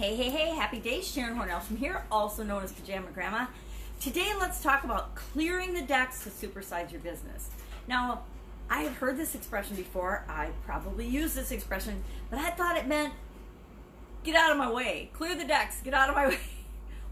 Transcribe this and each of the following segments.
Hey, happy days. Sharon Horne-Ellstrom here, also known as Pajama Grandma. Today, let's talk about clearing the decks to supersize your business. Now, I have heard this expression before. I probably use this expression, but I thought it meant get out of my way. Clear the decks, get out of my way.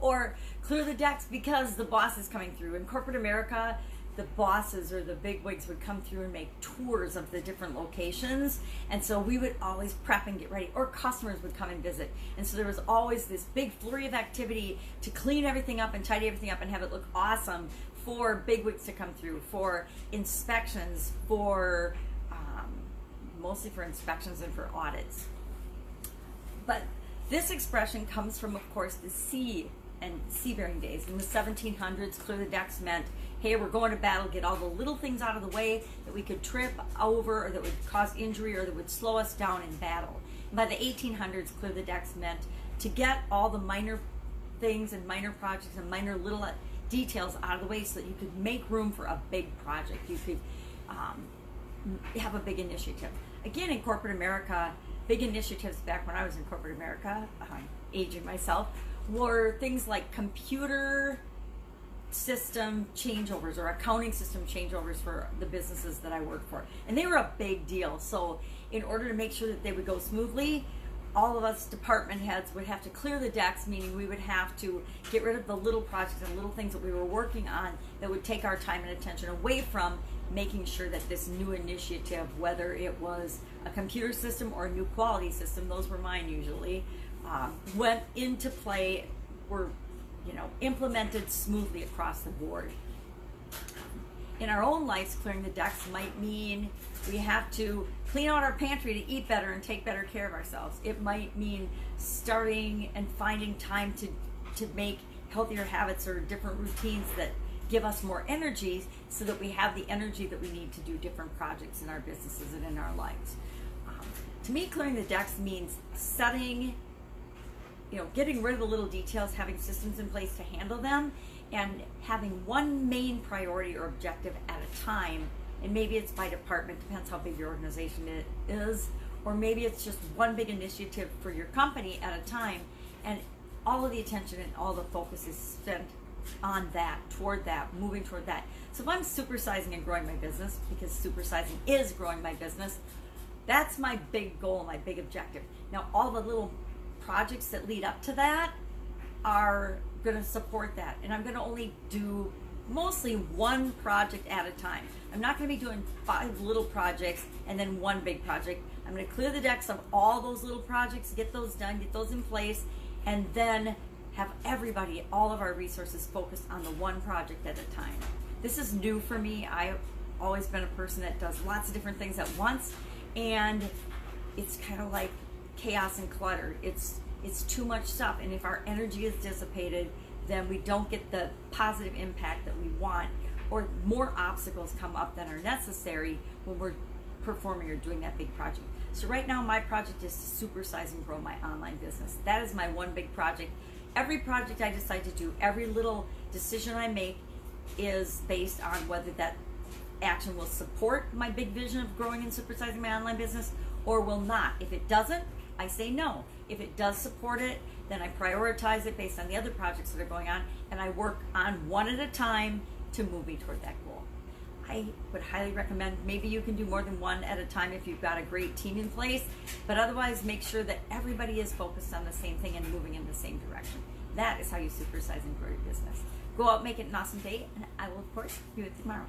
Or clear the decks because the boss is coming through. In corporate America, the bosses or the bigwigs would come through and make tours of the different locations, and so we would always prep and get ready, or customers would come and visit, and so there was always this big flurry of activity to clean everything up and tidy everything up and have it look awesome for bigwigs to come through, for inspections, for mostly for inspections and for audits. But this expression comes from, of course, the sea-bearing days. In the 1700s, clear the decks meant, hey, we're going to battle, get all the little things out of the way that we could trip over or that would cause injury or that would slow us down in battle. And by the 1800s, clear the decks meant to get all the minor things and minor projects and minor little details out of the way so that you could make room for a big project. You could have a big initiative. Again, in corporate America, big initiatives back when I was in corporate America, I'm aging myself, were things like computer system changeovers or accounting system changeovers for the businesses that I worked for. And they were a big deal. So in order to make sure that they would go smoothly, all of us department heads would have to clear the decks, meaning we would have to get rid of the little projects and little things that we were working on that would take our time and attention away from making sure that this new initiative, whether it was a computer system or a new quality system, those were mine usually, went into play, were implemented smoothly across the board. In our own lives, clearing the decks might mean we have to clean out our pantry to eat better and take better care of ourselves. It might mean starting and finding time to make healthier habits or different routines that give us more energy so that we have the energy that we need to do different projects in our businesses and in our lives. To me, clearing the decks means getting rid of the little details, having systems in place to handle them, and having one main priority or objective at a time. And maybe it's by department, depends how big your organization is, or maybe it's just one big initiative for your company at a time, and all of the attention and all the focus is spent on that, toward that, moving toward that. So if I'm supersizing and growing my business, because supersizing is growing my business, that's my big goal, my big objective. Now, all the little projects that lead up to that are going to support that, and I'm going to only do mostly one project at a time. I'm not going to be doing 5 little projects and then one big project. I'm going to clear the decks of all those little projects, get those done, get those in place, and then have everybody, all of our resources focused on the one project at a time. This is new for me. I've always been a person that does lots of different things at once, and it's kind of like chaos and clutter. It's too much stuff, and if our energy is dissipated, then we don't get the positive impact that we want, or more obstacles come up than are necessary when we're performing or doing that big project. So right now, my project is to supersize and grow my online business. That is my one big project. Every project I decide to do, every little decision I make is based on whether that action will support my big vision of growing and supersizing my online business or will not. If it doesn't, I say no. If it does support it, then I prioritize it based on the other projects that are going on, and I work on one at a time to move me toward that goal. I would highly recommend, maybe you can do more than one at a time if you've got a great team in place, but otherwise make sure that everybody is focused on the same thing and moving in the same direction. That is how you supersize and grow your business. Go out, make it an awesome day, and I will, of course, be with you tomorrow.